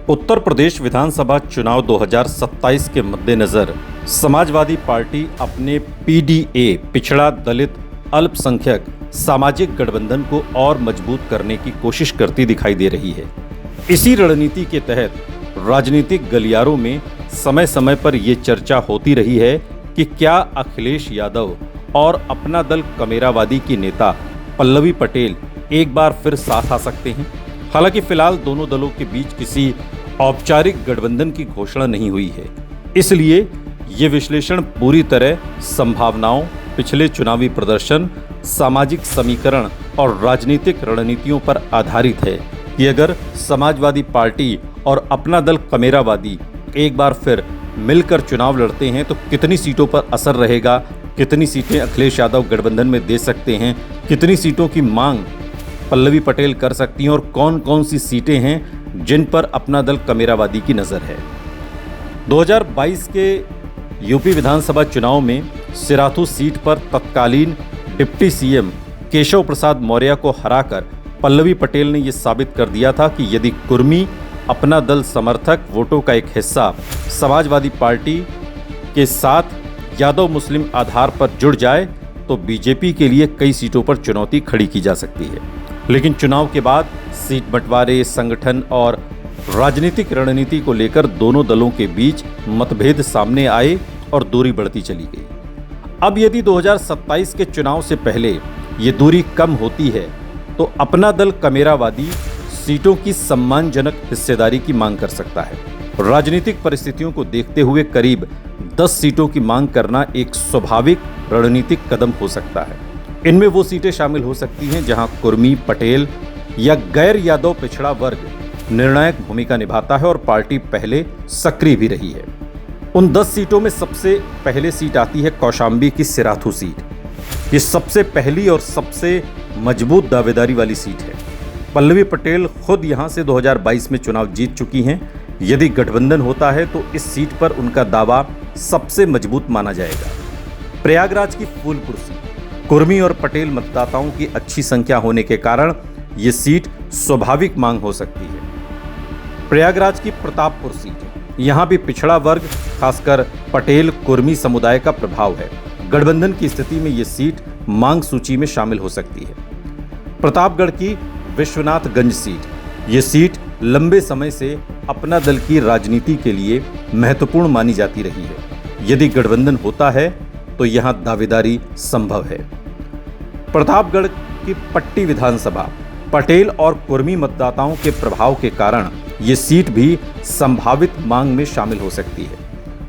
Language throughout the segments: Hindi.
उत्तर प्रदेश विधानसभा चुनाव 2027 के मद्देनजर समाजवादी पार्टी अपने पीडीए पिछड़ा दलित अल्पसंख्यक सामाजिक गठबंधन को और मजबूत करने की कोशिश करती दिखाई दे रही है। इसी रणनीति के तहत राजनीतिक गलियारों में समय समय पर ये चर्चा होती रही है कि क्या अखिलेश यादव और अपना दल कमेरावादी की नेता पल्लवी पटेल एक बार फिर साथ आ सकते हैं। हालांकि फिलहाल दोनों दलों के बीच किसी औपचारिक गठबंधन की घोषणा नहीं हुई है, इसलिए ये विश्लेषण पूरी तरह संभावनाओं, पिछले चुनावी प्रदर्शन, सामाजिक समीकरण और राजनीतिक रणनीतियों पर आधारित है कि अगर समाजवादी पार्टी और अपना दल कमेरावादी एक बार फिर मिलकर चुनाव लड़ते हैं तो कितनी सीटों पर असर रहेगा, कितनी सीटें अखिलेश यादव गठबंधन में दे सकते हैं, कितनी सीटों की मांग पल्लवी पटेल कर सकती हैं और कौन कौन सी सीटें हैं जिन पर अपना दल कमेरावादी की नज़र है। 2022 के यूपी विधानसभा चुनाव में सिराथू सीट पर तत्कालीन डिप्टी सीएम केशव प्रसाद मौर्य को हराकर पल्लवी पटेल ने यह साबित कर दिया था कि यदि कुर्मी अपना दल समर्थक वोटों का एक हिस्सा समाजवादी पार्टी के साथ यादव मुस्लिम आधार पर जुड़ जाए तो बीजेपी के लिए कई सीटों पर चुनौती खड़ी की जा सकती है। लेकिन चुनाव के बाद सीट बंटवारे, संगठन और राजनीतिक रणनीति को लेकर दोनों दलों के बीच मतभेद सामने आए और दूरी बढ़ती चली गई। अब यदि 2027 के चुनाव से पहले ये दूरी कम होती है तो अपना दल कमेरावादी सीटों की सम्मानजनक हिस्सेदारी की मांग कर सकता है। राजनीतिक परिस्थितियों को देखते हुए करीब 10 सीटों की मांग करना एक स्वाभाविक रणनीतिक कदम हो सकता है। इनमें वो सीटें शामिल हो सकती हैं जहां कुर्मी, पटेल या गैर यादव पिछड़ा वर्ग निर्णायक भूमिका निभाता है और पार्टी पहले सक्रिय भी रही है। उन 10 सीटों में सबसे पहले सीट आती है कौशाम्बी की सिराथू सीट। ये सबसे पहली और सबसे मजबूत दावेदारी वाली सीट है। पल्लवी पटेल खुद यहां से 2022 में चुनाव जीत चुकी हैं। यदि गठबंधन होता है तो इस सीट पर उनका दावा सबसे मजबूत माना जाएगा। प्रयागराज की फूलपुर सीट, कुर्मी और पटेल मतदाताओं की अच्छी संख्या होने के कारण ये सीट स्वाभाविक मांग हो सकती है। प्रयागराज की प्रतापपुर सीट, यहाँ भी पिछड़ा वर्ग खासकर पटेल कुर्मी समुदाय का प्रभाव है। गठबंधन की स्थिति में ये सीट मांग सूची में शामिल हो सकती है। प्रतापगढ़ की विश्वनाथगंज सीट, ये सीट लंबे समय से अपना दल की राजनीति के लिए महत्वपूर्ण मानी जाती रही है। यदि गठबंधन होता है तो यहां दावेदारी संभव है। प्रतापगढ़ की पट्टी विधानसभा, पटेल और कुर्मी मतदाताओं के प्रभाव के कारण ये सीट भी संभावित मांग में शामिल हो सकती है।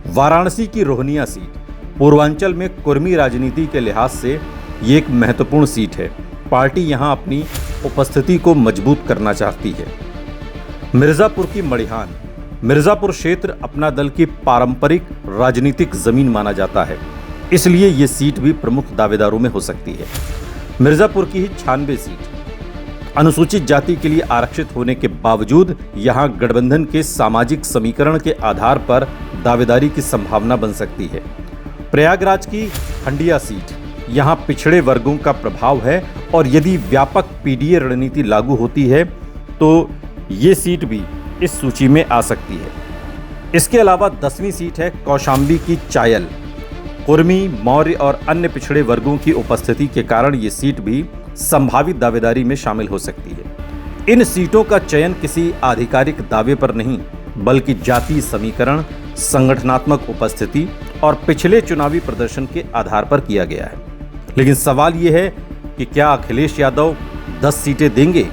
वाराणसी की रोहनिया सीट, पूर्वांचल में कुर्मी राजनीति के लिहाज से ये एक महत्वपूर्ण सीट है। पार्टी यहां अपनी उपस्थिति को मजबूत करना चाहती है। मिर्जापुर की मड़िहान, मिर्जापुर क्षेत्र अपना दल की पारंपरिक राजनीतिक जमीन माना जाता है, इसलिए ये सीट भी प्रमुख दावेदारों में हो सकती है। मिर्जापुर की ही 96 सीट, अनुसूचित जाति के लिए आरक्षित होने के बावजूद यहां गठबंधन के सामाजिक समीकरण के आधार पर दावेदारी की संभावना बन सकती है। प्रयागराज की हंडिया सीट, यहां पिछड़े वर्गों का प्रभाव है और यदि व्यापक पीडीए रणनीति लागू होती है तो ये सीट भी इस सूची में आ सकती है। इसके अलावा 10वीं सीट है कौशाम्बी की चायल, कुर्मी, मौर्य और अन्य पिछड़े वर्गों की उपस्थिति के कारण ये सीट भी संभावित दावेदारी में शामिल हो सकती है। इन सीटों का चयन किसी आधिकारिक दावे पर नहीं बल्कि जातीय समीकरण, संगठनात्मक उपस्थिति और पिछले चुनावी प्रदर्शन के आधार पर किया गया है। लेकिन सवाल ये है कि क्या अखिलेश यादव 10 सीटें देंगे?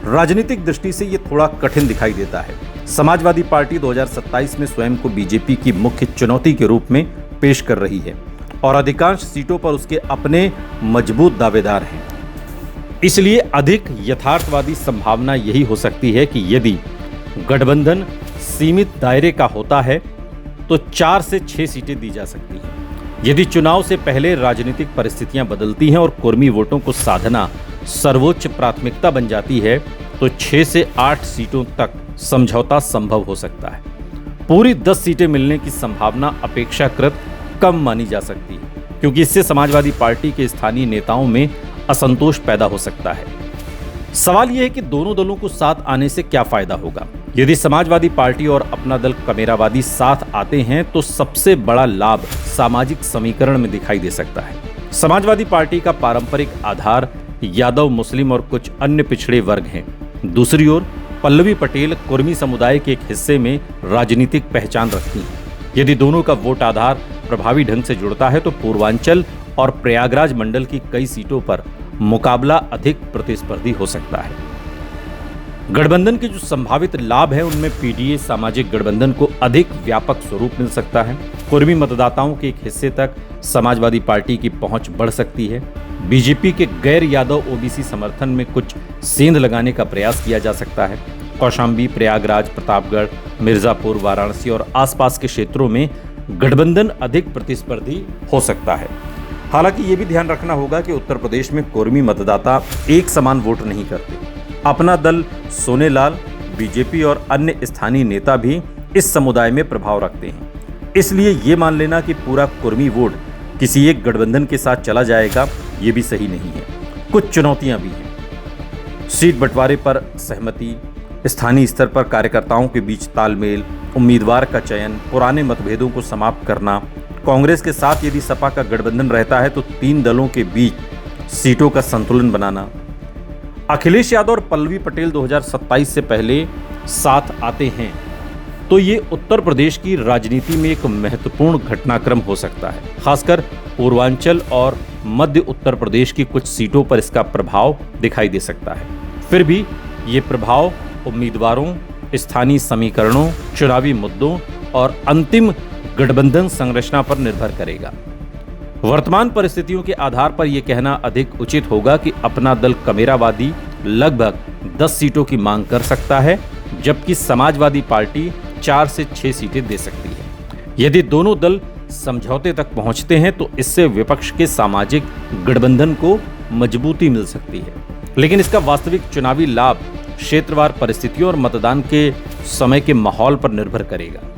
राजनीतिक दृष्टि से ये थोड़ा कठिन दिखाई देता है। समाजवादी पार्टी 2027 में स्वयं को बीजेपी की मुख्य चुनौती के रूप में पेश कर रही है और अधिकांश सीटों पर उसके अपने मजबूत दावेदार हैं। इसलिए अधिक यथार्थवादी संभावना यही हो सकती है कि यदि गठबंधन सीमित दायरे का होता है तो 4 से 6 सीटें दी जा सकती हैं। यदि चुनाव से पहले राजनीतिक परिस्थितियां बदलती हैं और कुर्मी वोटों को साधना सर्वोच्च प्राथमिकता बन जाती है तो 6 से 8 सीटों तक समझौता संभव हो सकता है। पूरी 10 सीटें मिलने की संभावना अपेक्षाकृत कम मानी जा सकती है क्योंकि इससे समाजवादी पार्टी के स्थानीय नेताओं में असंतोष पैदा हो सकता है। सवाल यह है कि दोनों दलों को साथ आने से क्या फायदा होगा। यदि समाजवादी पार्टी और अपना दल कमेरावादी साथ आते हैं तो सबसे बड़ा लाभ सामाजिक समीकरण में दिखाई दे सकता है। समाजवादी पार्टी का पारंपरिक आधार यादव, मुस्लिम और कुछ अन्य पिछड़े वर्ग हैं। दूसरी ओर पल्लवी पटेल कुर्मी समुदाय के एक हिस्से में राजनीतिक पहचान रखती हैं। यदि दोनों का वोट आधार प्रभावी ढंग से जुड़ता है तो पूर्वांचल और प्रयागराज मंडल की कई सीटों पर मुकाबला अधिक प्रतिस्पर्धी हो सकता है। गठबंधन के जो संभावित लाभ है उनमें पीडीए सामाजिक गठबंधन को अधिक व्यापक स्वरूप मिल सकता है। कुर्मी मतदाताओं के एक हिस्से तक समाजवादी पार्टी की पहुंच बढ़ सकती है। बीजेपी के गैर यादव ओबीसी समर्थन में कुछ सेंध लगाने का प्रयास किया जा सकता है। कौशाम्बी, प्रयागराज, प्रतापगढ़, मिर्जापुर, वाराणसी और आसपास के क्षेत्रों में गठबंधन अधिक प्रतिस्पर्धी हो सकता है। हालांकि ये भी ध्यान रखना होगा कि उत्तर प्रदेश में कुर्मी मतदाता एक समान वोट नहीं करते। अपना दल, सोनेलाल, बीजेपी और अन्य स्थानीय नेता भी इस समुदाय में प्रभाव रखते हैं। इसलिए ये मान लेना कि पूरा कुर्मी वोट किसी एक गठबंधन के साथ चला जाएगा, ये भी सही नहीं है। कुछ चुनौतियां भी हैं। सीट बंटवारे पर सहमति, स्थानीय स्तर पर कार्यकर्ताओं के बीच तालमेल, उम्मीदवार का चयन, पुराने मतभेदों को समाप्त करना। कांग्रेस के साथ यदि सपा का गठबंधन रहता है तो 3 दलों के बीच सीटों का संतुलन बनाना। अखिलेश यादव और पल्लवी पटेल 2027 से पहले साथ आते हैं तो ये उत्तर प्रदेश की राजनीति में एक महत्वपूर्ण घटनाक्रम हो सकता है। खासकर पूर्वांचल और मध्य उत्तर प्रदेश की कुछ सीटों पर इसका प्रभाव दिखाई दे सकता है। फिर भी ये प्रभाव उम्मीदवारों, स्थानीय समीकरणों, चुनावी मुद्दों और अंतिम गठबंधन संरचना पर निर्भर करेगा। वर्तमान परिस्थितियों के आधार पर यह कहना अधिक उचित होगा कि अपना दल कमेरावादी लगभग 10 सीटों की मांग कर सकता है, जबकि समाजवादी पार्टी 4 से 6 सीटें दे सकती है। यदि दोनों दल समझौते तक पहुंचते हैं तो इससे विपक्ष के सामाजिक गठबंधन को मजबूती मिल सकती है, लेकिन इसका वास्तविक चुनावी लाभ क्षेत्रवार परिस्थितियों और मतदान के समय के माहौल पर निर्भर करेगा।